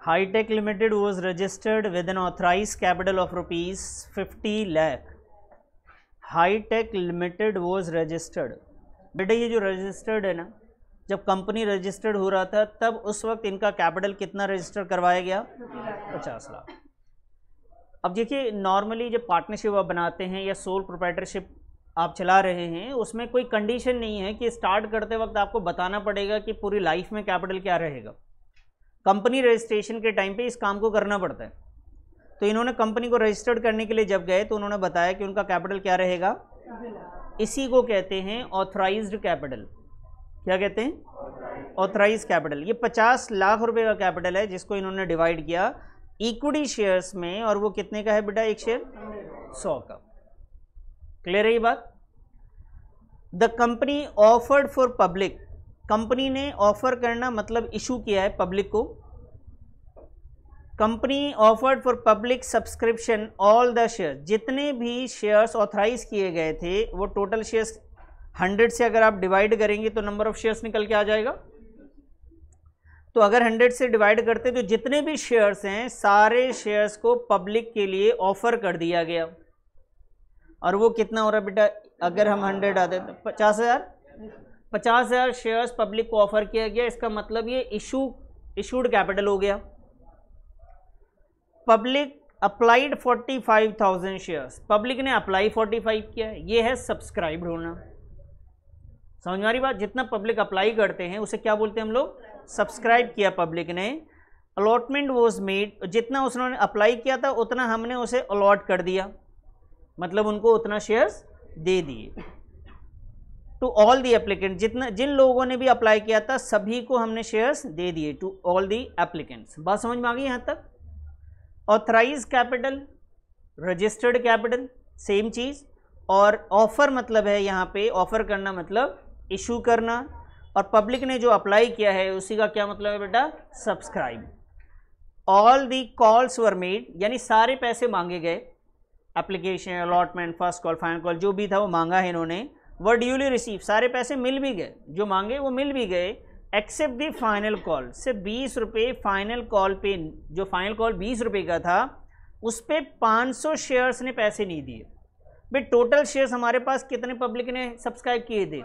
Hi-Tech Limited was registered with an authorized capital of rupees 50 lakh. Hi-Tech Limited was registered. बेटा ये जो registered है ना, जब कंपनी रजिस्टर्ड हो रहा था तब उस वक्त इनका कैपिटल कितना रजिस्टर करवाया गया? 50 लाख। अब देखिए नॉर्मली जब पार्टनरशिप आप बनाते हैं या सोल प्रोप्राइटरशिप आप चला रहे हैं, उसमें कोई कंडीशन नहीं है कि स्टार्ट करते वक्त आपको बताना पड़ेगा कि पूरी लाइफ में कैपिटल क्या रहेगा। कंपनी रजिस्ट्रेशन के टाइम पे इस काम को करना पड़ता है। तो इन्होंने कंपनी को रजिस्टर्ड करने के लिए जब गए तो उन्होंने बताया कि उनका कैपिटल क्या रहेगा, इसी को कहते हैं ऑथराइज्ड कैपिटल। क्या कहते हैं? Authorised capital. ये 50 लाख रुपए का कैपिटल है जिसको इन्होंने डिवाइड किया इक्विटी शेयर्स में, और वो कितने का है बेटा? एक शेयर 100 का। क्लियर है ये बात? The company offered for public, company ने ऑफर करना मतलब इशू किया है पब्लिक को। Company offered for public subscription all the share, जितने भी शेयर्स ऑथराइज किए गए थे वो टोटल शेयर्स 100 से अगर आप डिवाइड करेंगे तो नंबर ऑफ शेयर्स निकल के आ जाएगा। तो अगर 100 से डिवाइड करते तो जितने भी शेयर्स हैं सारे शेयर्स को पब्लिक के लिए ऑफर कर दिया गया। और वो कितना हो रहा है बेटा? अगर हम 100 आते तो 50,000 शेयर्स पब्लिक को ऑफर किया गया। इसका मतलब ये इशूड कैपिटल हो गया। पब्लिक अप्लाइड 45,000 शेयर्स, पब्लिक ने अप्लाई 45 किया, ये है सब्सक्राइब्ड होना। समझ में आ रही बात? जितना पब्लिक अप्लाई करते हैं उसे क्या बोलते हैं हम लोग? सब्सक्राइब किया पब्लिक ने। अलॉटमेंट वॉज मेड, जितना उसने अप्लाई किया था उतना हमने उसे अलॉट कर दिया, मतलब उनको उतना शेयर्स दे दिए। टू ऑल दी एप्लीकेंट, जिन लोगों ने भी अप्लाई किया था सभी को हमने शेयर्स दे दिए। To all the applicants. बात समझ में आ गई यहाँ तक? Authorise capital, registered capital, same चीज। और ऑफर मतलब है यहाँ पे, ऑफर करना मतलब इशू करना, और पब्लिक ने जो अप्लाई किया है उसी का क्या मतलब है बेटा? Subscribe. All the calls were made, यानी सारे पैसे मांगे गए, application, allotment, first call, final call जो भी था वो मांगा है इन्होंने। वर ड्यूली रिसीव, सारे पैसे मिल भी गए, जो मांगे वो मिल भी गए, एक्सेप्ट दी फाइनल कॉल, सिर्फ 20 रुपये फाइनल कॉल पे, जो फाइनल कॉल 20 रुपये का था उस पर 500 शेयर्स ने पैसे नहीं दिए। भाई टोटल शेयर्स हमारे पास कितने पब्लिक ने सब्सक्राइब किए थे?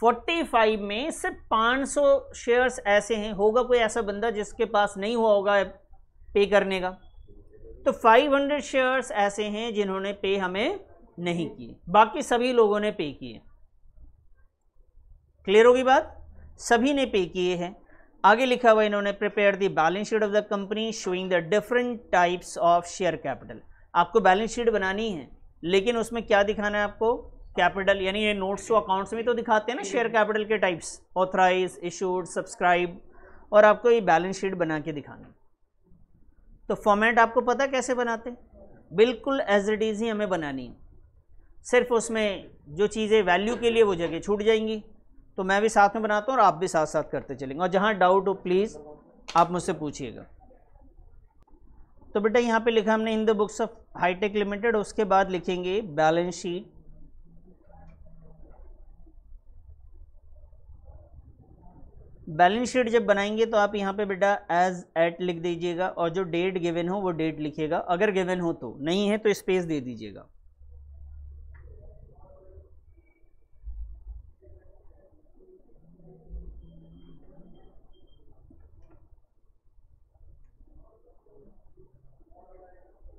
45 में सिर्फ 500 शेयर्स ऐसे हैं। होगा कोई ऐसा बंदा जिसके पास नहीं हुआ होगा पे करने का? तो 500 शेयर्स ऐसे हैं जिन्होंने पे हमें नहीं किए, बाकी सभी लोगों ने पे किए। क्लियर होगी बात? सभी ने पे किए हैं। आगे लिखा हुआ इन्होंने prepare the balance sheet of the company showing the different types of share capital. आपको बैलेंस शीट बनानी है लेकिन उसमें क्या दिखाना है आपको? कैपिटल। यानी ये नोट्स टू अकाउंट्स में तो दिखाते हैं ना शेयर कैपिटल के टाइप्स, ऑथराइज, इशूड, सब्सक्राइब, और आपको ये बैलेंस शीट बना के दिखाना। तो फॉर्मेट आपको पता कैसे बनाते हैं? बिल्कुल एज इट इज ही हमें बनानी है, सिर्फ उसमें जो चीज़ें वैल्यू के लिए वो जगह छूट जाएंगी। तो मैं भी साथ में बनाता हूँ और आप भी साथ साथ करते चलेंगे, और जहाँ डाउट हो प्लीज़ आप मुझसे पूछिएगा। तो बेटा यहाँ पे लिखा हमने in the books of Hitech limited, उसके बाद लिखेंगे बैलेंस शीट। बैलेंस शीट जब बनाएंगे तो आप यहाँ पे बेटा एज एट लिख दीजिएगा, और जो डेट गिवन हो वो डेट लिखिएगा, अगर गिवन हो तो, नहीं है तो स्पेस दे दीजिएगा।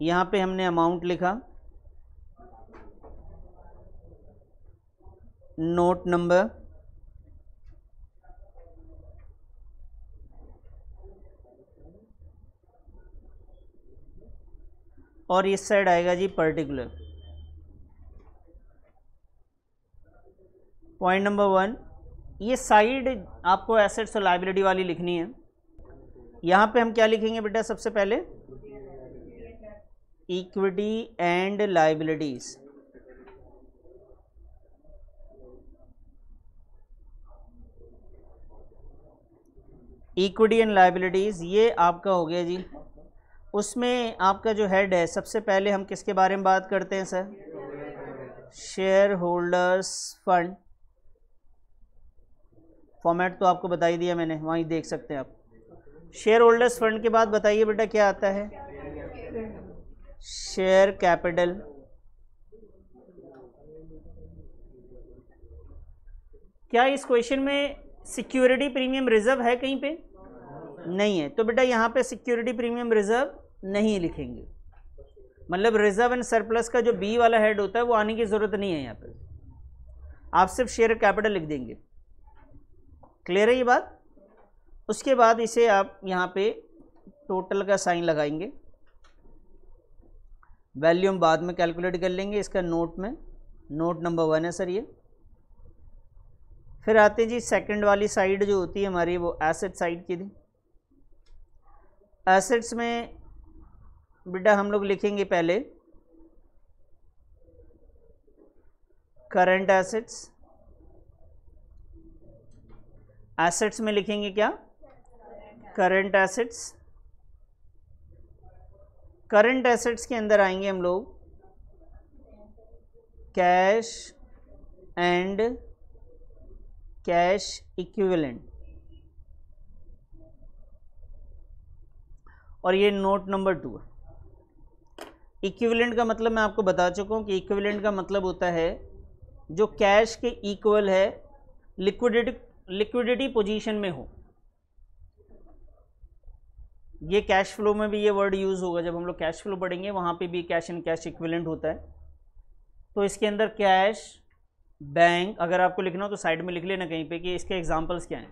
यहाँ पे हमने अमाउंट लिखा, नोट नंबर, और इस साइड आएगा जी पर्टिकुलर। पॉइंट नंबर 1, ये साइड आपको एसेट्स और लायबिलिटी वाली लिखनी है। यहाँ पे हम क्या लिखेंगे बेटा? सबसे पहले equity and liabilities. Equity and liabilities ये आपका हो गया जी। उसमें आपका जो हेड है, सबसे पहले हम किसके बारे में बात करते हैं sir? Share holders fund. Format तो आपको बता ही दिया मैंने, वहीं देख सकते हैं आप। शेयर होल्डर्स फंड के बाद बताइए बेटा क्या आता है, शेयर कैपिटल। क्या इस क्वेश्चन में सिक्योरिटी प्रीमियम रिजर्व है कहीं पे? नहीं है, तो बेटा यहाँ पे सिक्योरिटी प्रीमियम रिजर्व नहीं लिखेंगे, मतलब रिजर्व एंड सरप्लस का जो बी वाला हेड होता है वो आने की जरूरत नहीं है यहाँ पे, आप सिर्फ शेयर कैपिटल लिख देंगे। क्लियर है ये बात? उसके बाद इसे आप यहाँ पे टोटल का साइन लगाएंगे, वैल्यू हम बाद में कैलकुलेट कर लेंगे, इसका नोट में नोट नंबर 1 है सर ये। फिर आते जी सेकंड वाली साइड जो होती है हमारी वो एसेट साइड की थी। एसेट्स में बेटा हम लोग लिखेंगे पहले करंट एसेट्स, एसेट्स में लिखेंगे क्या, करंट एसेट्स। करंट एसेट्स के अंदर आएंगे हम लोग कैश एंड कैश इक्विवेलेंट, और ये नोट नंबर 2 है। इक्विवेलेंट का मतलब मैं आपको बता चुका हूँ कि इक्विवेलेंट का मतलब होता है जो कैश के इक्वल है, लिक्विडिटी पोजीशन में हो। ये कैश फ्लो में भी ये वर्ड यूज होगा, जब हम लोग कैश फ्लो पढ़ेंगे वहाँ पे भी कैश एंड कैश इक्विवेलेंट होता है। तो इसके अंदर कैश, बैंक, अगर आपको लिखना हो तो साइड में लिख लेना कहीं पे कि इसके एग्जांपल्स क्या हैं,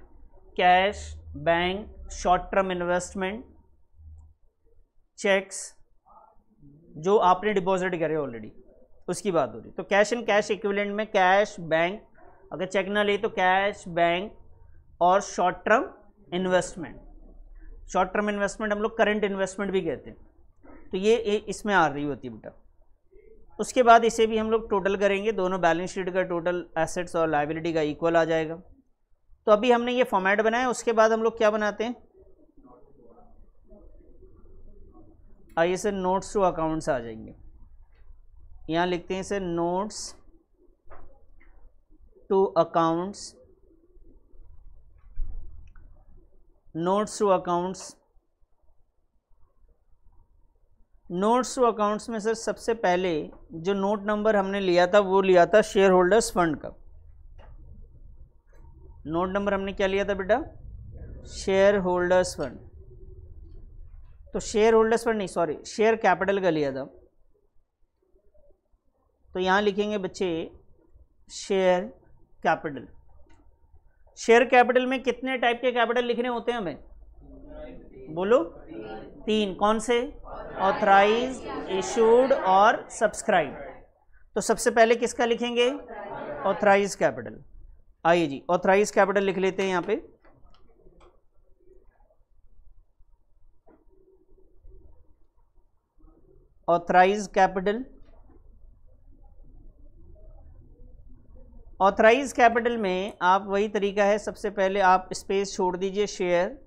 cash, bank, short term investment, cheques जो आपने डिपॉजिट करे ऑलरेडी, उसकी बात हो रही। तो कैश एंड कैश इक्विवेलेंट में कैश, बैंक, अगर चेक ना ले तो कैश, बैंक और short term investment. Short term investment हम लोग करंट इन्वेस्टमेंट भी कहते हैं। तो ये इसमें आ रही होती है बेटा। उसके बाद इसे भी हम लोग टोटल करेंगे, दोनों बैलेंस शीट का टोटल एसेट्स और लायबिलिटी का इक्वल आ जाएगा। तो अभी हमने ये फॉर्मेट बनाया, उसके बाद हम लोग क्या बनाते हैं, आइए सर नोट्स टू अकाउंट्स आ जाएंगे। यहाँ लिखते हैं sir notes to accounts, notes to accounts. Notes to accounts में सर सबसे पहले जो नोट नंबर हमने लिया था वो लिया था शेयर होल्डर्स फंड का। नोट नंबर हमने क्या लिया था बेटा, शेयर होल्डर्स फंड। तो शेयर होल्डर्स फंड नहीं, सॉरी, शेयर कैपिटल का लिया था। तो यहाँ लिखेंगे बच्चे शेयर कैपिटल। शेयर कैपिटल में कितने टाइप के कैपिटल लिखने होते हैं हमें, बोलो? 3। कौन से? ऑथराइज, इशूड और सब्सक्राइब। तो सबसे पहले किसका लिखेंगे, ऑथराइज कैपिटल। आइए जी ऑथराइज कैपिटल लिख लेते हैं यहाँ पे। ऑथराइज कैपिटल, ऑथराइज कैपिटल में आप वही तरीका है, सबसे पहले आप स्पेस छोड़ दीजिए, share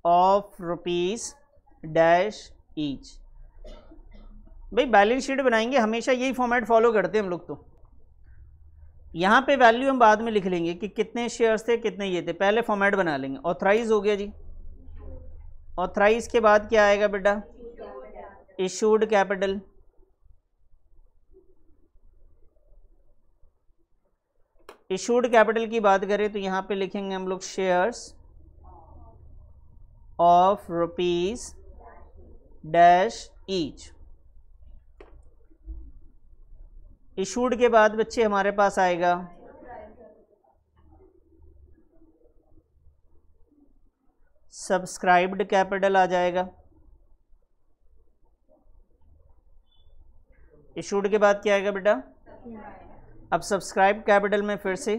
of rupees dash each. भाई बैलेंस शीट बनाएंगे हमेशा यही फॉर्मेट फॉलो करते हैं हम लोग। तो यहाँ पे वैल्यू हम बाद में लिख लेंगे कि कितने शेयर्स थे, कितने ये थे, पहले फॉर्मेट बना लेंगे। ऑथराइज हो गया जी। ऑथराइज के बाद क्या आएगा बेटा, इशूड कैपिटल। इशूड कैपिटल की बात करें तो यहाँ पे लिखेंगे हम लोग shares of rupees dash each. Issued के बाद बच्चे हमारे पास आएगा सब्सक्राइब्ड कैपिटल आ जाएगा। इशूड के बाद क्या आएगा बेटा, अब सब्सक्राइब कैपिटल में फिर से,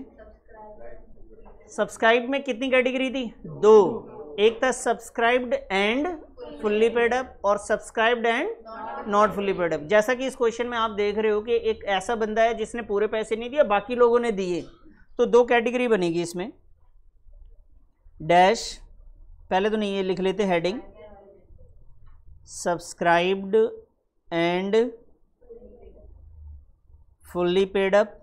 सब्सक्राइब में कितनी कैटेगरी थी, 2। एक था subscribed and fully paid up और subscribed and not fully paid up. जैसा कि इस क्वेश्चन में आप देख रहे हो कि एक ऐसा बंदा है जिसने पूरे पैसे नहीं दिए, बाकी लोगों ने दिए, तो 2 कैटेगरी बनेगी इसमें। डैश, पहले तो नहीं ये लिख लेते heading, subscribed and fully paid up.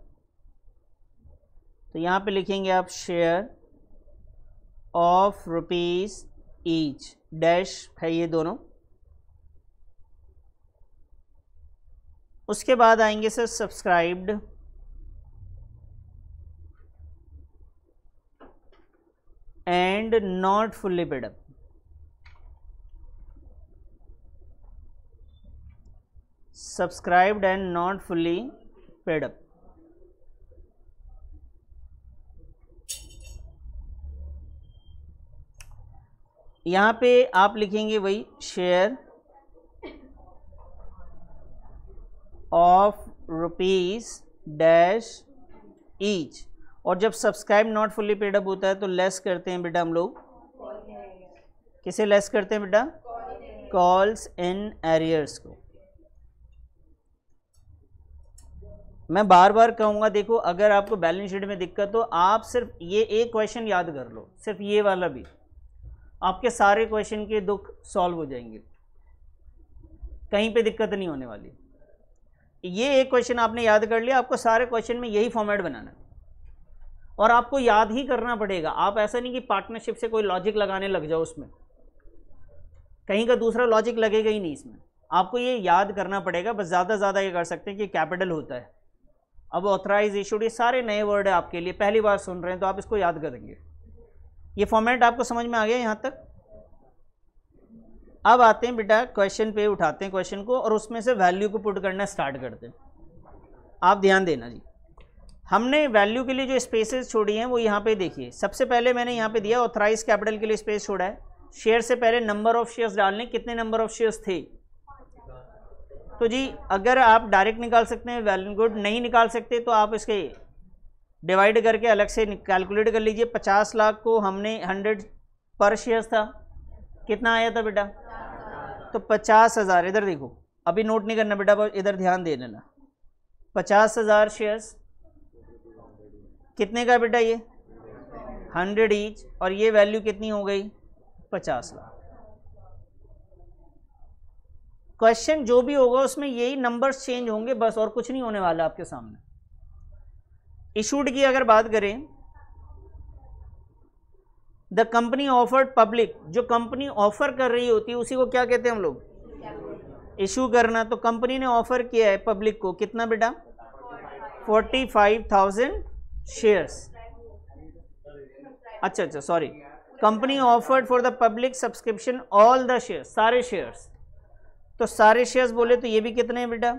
तो यहाँ पे लिखेंगे आप share of rupees each dash है ये दोनों। उसके बाद आएंगे sir subscribed and not fully paid up. Subscribed and not fully paid up. यहां पे आप लिखेंगे वही share of rupees dash each, और जब subscribe not fully paid up होता है तो लेस करते हैं बेटा हम लोग, किसे लेस करते हैं बेटा? कॉल्स इन एरियर्स को। मैं बार बार कहूंगा, देखो अगर आपको बैलेंस शीट में दिक्कत हो, आप सिर्फ ये एक क्वेश्चन याद कर लो, सिर्फ ये वाला भी, आपके सारे क्वेश्चन के दुख सॉल्व हो जाएंगे, कहीं पे दिक्कत नहीं होने वाली। ये एक क्वेश्चन आपने याद कर लिया, आपको सारे क्वेश्चन में यही फॉर्मेट बनाना है और आपको याद ही करना पड़ेगा। आप ऐसा नहीं कि पार्टनरशिप से कोई लॉजिक लगाने लग जाओ, उसमें कहीं का दूसरा लॉजिक लगेगा ही नहीं, इसमें आपको ये याद करना पड़ेगा। बस ज़्यादा ज़्यादा ये कर सकते हैं कि कैपिटल होता है, अब ऑथराइज इशूड, ये सारे नए वर्ड है आपके लिए, पहली बार सुन रहे हैं तो आप इसको याद करेंगे। ये फॉर्मेट आपको समझ में आ गया यहाँ तक? अब आते हैं बेटा क्वेश्चन पे, उठाते हैं क्वेश्चन को और उसमें से वैल्यू को पुट करना स्टार्ट करते हैं। आप ध्यान देना जी, हमने वैल्यू के लिए जो स्पेसेस छोड़ी हैं वो यहाँ पे देखिए। सबसे पहले मैंने यहाँ पे दिया ऑथराइज कैपिटल के लिए स्पेस छोड़ा है। शेयर से पहले नंबर ऑफ शेयर्स डालने, कितने नंबर ऑफ शेयर्स थे? तो जी अगर आप डायरेक्ट निकाल सकते हैं वेल एंड गुड, नहीं निकाल सकते तो आप इसके डिवाइड करके अलग से कैलकुलेट कर लीजिए। 50 लाख को हमने 100 पर शेयर्स था, कितना आया था बेटा? तो 50,000। इधर देखो, अभी नोट नहीं करना बेटा, इधर ध्यान दे लेना। 50,000 शेयर्स कितने का बेटा? ये 100 ईच, और ये वैल्यू कितनी हो गई? 50 लाख। क्वेश्चन जो भी होगा उसमें यही नंबर्स चेंज होंगे बस, और कुछ नहीं होने वाला आपके सामने। इशूड की अगर बात करें, द कंपनी ऑफर्ड पब्लिक, जो कंपनी ऑफर कर रही होती है उसी को क्या कहते हैं हम लोग? इशू करना। तो कंपनी ने ऑफर किया है पब्लिक को कितना बेटा? 45,000 शेयर्स। अच्छा sorry, company offered for the public subscription all the shares, सारे शेयर्स। तो सारे शेयर्स बोले तो ये भी कितने हैं बेटा?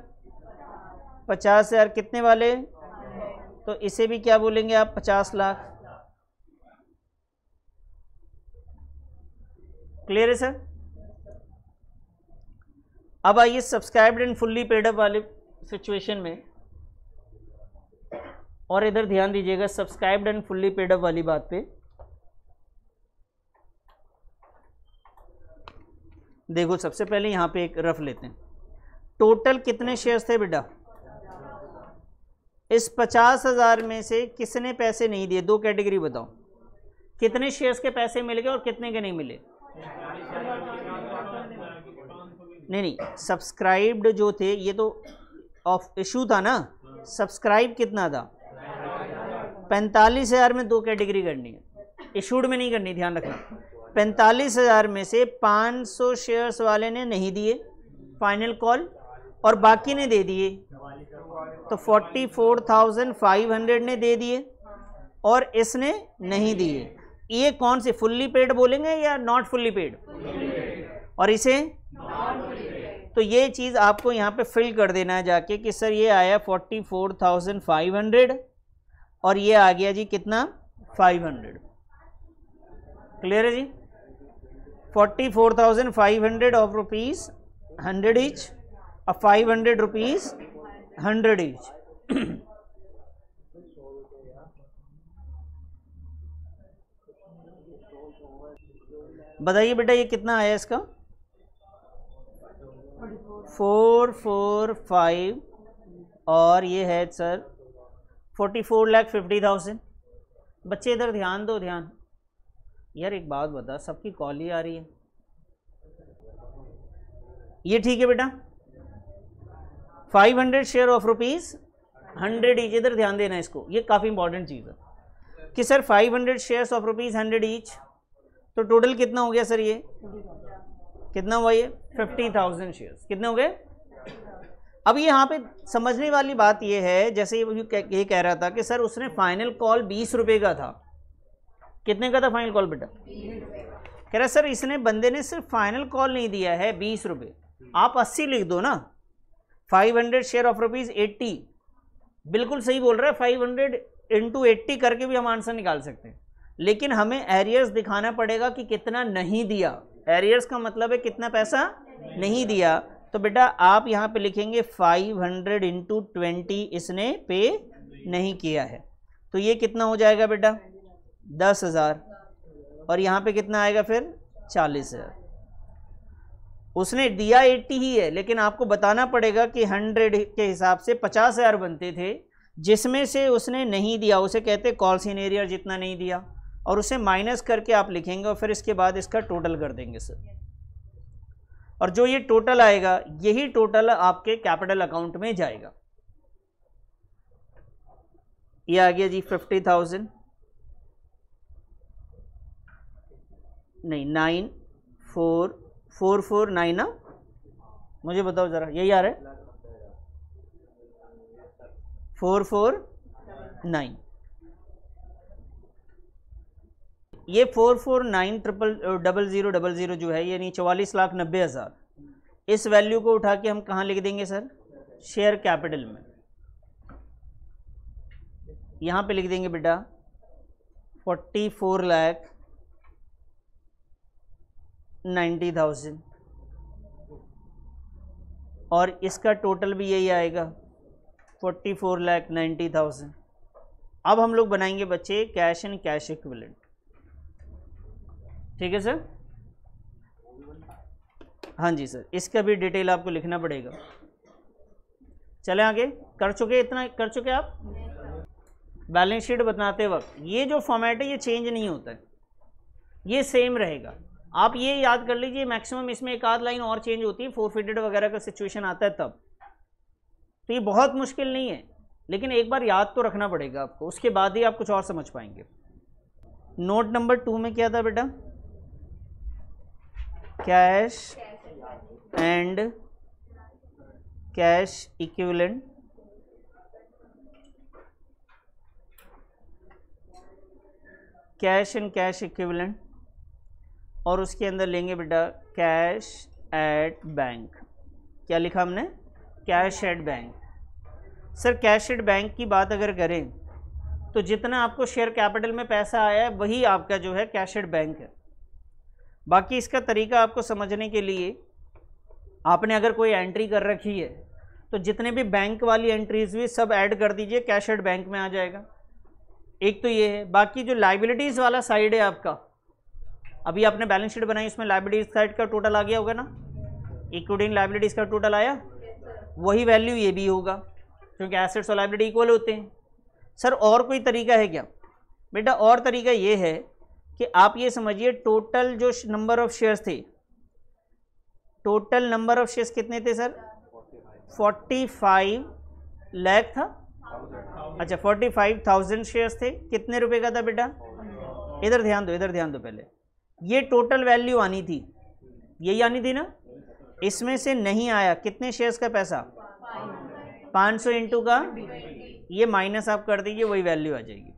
50,000। कितने वाले? तो इसे भी क्या बोलेंगे आप? 50 लाख। क्लियर है सर? अब आइए subscribed and fully paid up वाले सिचुएशन में, और इधर ध्यान दीजिएगा subscribed and fully paid up वाली बात पे। देखो सबसे पहले यहां पे एक रफ लेते हैं, टोटल कितने शेयर्स थे बेटा? इस 50,000 में से किसने पैसे नहीं दिए? दो कैटेगरी बताओ, कितने शेयर्स के पैसे मिल गए और कितने के नहीं मिले? नहीं, सब्सक्राइब्ड जो थे ये तो ऑफ इशू था ना, सब्सक्राइब कितना था? 45,000 में दो कैटेगरी करनी है, इशूड में नहीं करनी, ध्यान रखना। 45,000 में से 500 शेयर्स वाले ने नहीं दिए फाइनल कॉल, और बाकी ने दे दिए, तो 44,500 ने दे दिए और इसने नहीं दिए। ये कौन से फुल्ली पेड बोलेंगे या नॉट फुल्ली पेड? और इसे तो ये चीज़ आपको यहाँ पे फिल कर देना है जाके कि सर ये आया 44,500 और ये आ गया जी कितना? 500। क्लियर है जी? 44,500 ऑफ रुपीज 100 ईच और 500 रुपीज 100 ईच। बताइए बेटा ये कितना आया इसका? 445 और ये है सर 44,50,000। बच्चे इधर ध्यान दो, ध्यान। यार एक बात बता, सबकी कॉल ही आ रही है। ये ठीक है बेटा? 500 शेयर ऑफ रुपीज 100 ईच। इधर ध्यान देना इसको, ये काफ़ी इंपॉर्टेंट चीज़ है कि sir 500 shares of rupees 100 each, तो टोटल कितना हो गया सर? ये कितना हुआ? ये 50,000 शेयर्स कितने हो गए? अब ये यहाँ पे समझने वाली बात ये है, जैसे ये कह रहा था कि सर उसने फाइनल कॉल 20 रुपये का था। कितने का था फाइनल कॉल बेटा? कह रहा सर इसने बंदे ने सिर्फ फाइनल कॉल नहीं दिया है 20 रुपये, आप 80 लिख दो ना। 500 शेयर ऑफ ₹80, बिल्कुल सही बोल रहा है। 500 इंटू 80 करके भी हम आंसर निकाल सकते हैं, लेकिन हमें एरियर्स दिखाना पड़ेगा कि कितना नहीं दिया। एरियर्स का मतलब है कितना पैसा नहीं दिया। तो बेटा आप यहाँ पे लिखेंगे 500 इंटू 20 इसने पे नहीं किया है, तो ये कितना हो जाएगा बेटा? 10,000। और यहाँ पे कितना आएगा फिर? 40,000। उसने दिया 80 ही है, लेकिन आपको बताना पड़ेगा कि 100 के हिसाब से 50,000 बनते थे, जिसमें से उसने नहीं दिया, उसे कहते कॉल इन एरियर जितना नहीं दिया, और उसे माइनस करके आप लिखेंगे और फिर इसके बाद इसका टोटल कर देंगे सर। और जो ये टोटल आएगा यही टोटल आपके कैपिटल अकाउंट में जाएगा। ये आ गया जी 50,000 नहीं 9,449 ना, मुझे बताओ जरा, यही आ रहा है 449। ये 449,000 जो है यानी 44,90,000, इस वैल्यू को उठा के हम कहाँ लिख देंगे सर? शेयर कैपिटल में। यहाँ पे लिख देंगे बेटा 44,90,000 और इसका टोटल भी यही आएगा 44,90,000। अब हम लोग बनाएंगे बच्चे कैश एंड कैश इक्विवेलेंट। ठीक है सर? हाँ जी सर, इसका भी डिटेल आपको लिखना पड़ेगा। चले आगे, कर चुके, इतना कर चुके आप। बैलेंस शीट बनाते वक्त ये जो फॉर्मेट है ये चेंज नहीं होता है, ये सेम रहेगा। आप ये याद कर लीजिए, मैक्सिमम इसमें एक आध लाइन और चेंज होती है, फोरफिटेड वगैरह का सिचुएशन आता है तब, तो ये बहुत मुश्किल नहीं है, लेकिन एक बार याद तो रखना पड़ेगा आपको, उसके बाद ही आप कुछ और समझ पाएंगे। नोट नंबर 2 में क्या था बेटा? Cash and cash equivalent, cash and cash equivalent, और उसके अंदर लेंगे बेटा कैश एट बैंक। क्या लिखा हमने? Cash at bank. Sir cash at bank की बात अगर करें तो जितना आपको शेयर कैपिटल में पैसा आया है वही आपका जो है कैश एट बैंक है। बाकी इसका तरीका आपको समझने के लिए, आपने अगर कोई एंट्री कर रखी है तो जितने भी बैंक वाली एंट्रीज हुई सब ऐड कर दीजिए, कैश एट बैंक में आ जाएगा। एक तो ये है। बाकी जो लाइबिलिटीज़ वाला साइड है आपका, अभी आपने बैलेंस शीट बनाई, उसमें लाइबिलिटीज साइड का टोटल आ गया होगा ना, इक्विटी लाइबिलिटीज का टोटल आया, वही वैल्यू ये भी होगा, क्योंकि एसेट्स और लाइबिलिटी इक्वल होते हैं। सर और कोई तरीका है क्या? बेटा और तरीका ये है कि आप ये समझिए, टोटल जो नंबर ऑफ शेयर्स थे, टोटल नंबर ऑफ शेयर्स कितने थे सर? 45 लाख था। अच्छा 45,000 शेयर्स थे। कितने रुपए का था बेटा? इधर ध्यान दो, इधर ध्यान दो। पहले ये टोटल वैल्यू आनी थी, यही आनी थी ना, इसमें से नहीं आया। कितने शेयर्स का पैसा? 500 इंटू का ये माइनस आप कर दीजिए, वही वैल्यू आ जाएगी।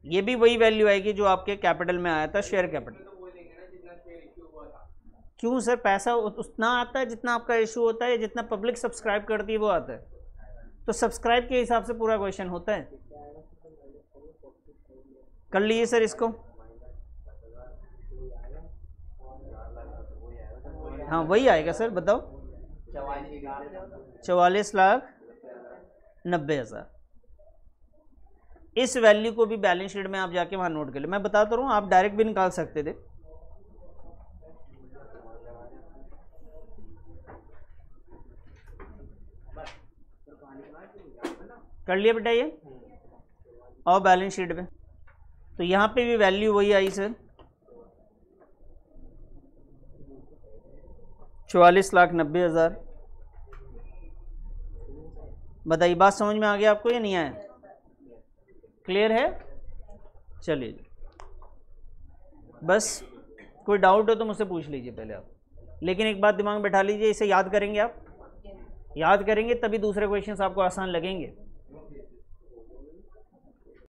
ये भी वही वैल्यू आएगी जो आपके कैपिटल में आया था, शेयर कैपिटल। क्यों सर? पैसा उतना आता है जितना आपका इशू होता है, जितना पब्लिक सब्सक्राइब करती है वो आता है, तो सब्सक्राइब के हिसाब से पूरा क्वेश्चन होता है। कर लीजिए सर इसको। हाँ वही आएगा सर, बताओ। 44,90,000। इस वैल्यू को भी बैलेंस शीट में आप जाके वहां नोट कर ले। मैं बताता रहूं, आप डायरेक्ट भी निकाल सकते थे। कर लिया बेटा ये, और बैलेंस शीट में तो यहां पे भी वैल्यू वही आई सर, 44,90,000। बताइए बात समझ में आ गया आपको या नहीं आया? क्लियर है? चलिए बस कोई डाउट हो तो मुझसे पूछ लीजिए पहले आप, लेकिन एक बात दिमाग में बैठा लीजिए, इसे याद करेंगे आप, याद करेंगे तभी दूसरे क्वेश्चंस आपको आसान लगेंगे।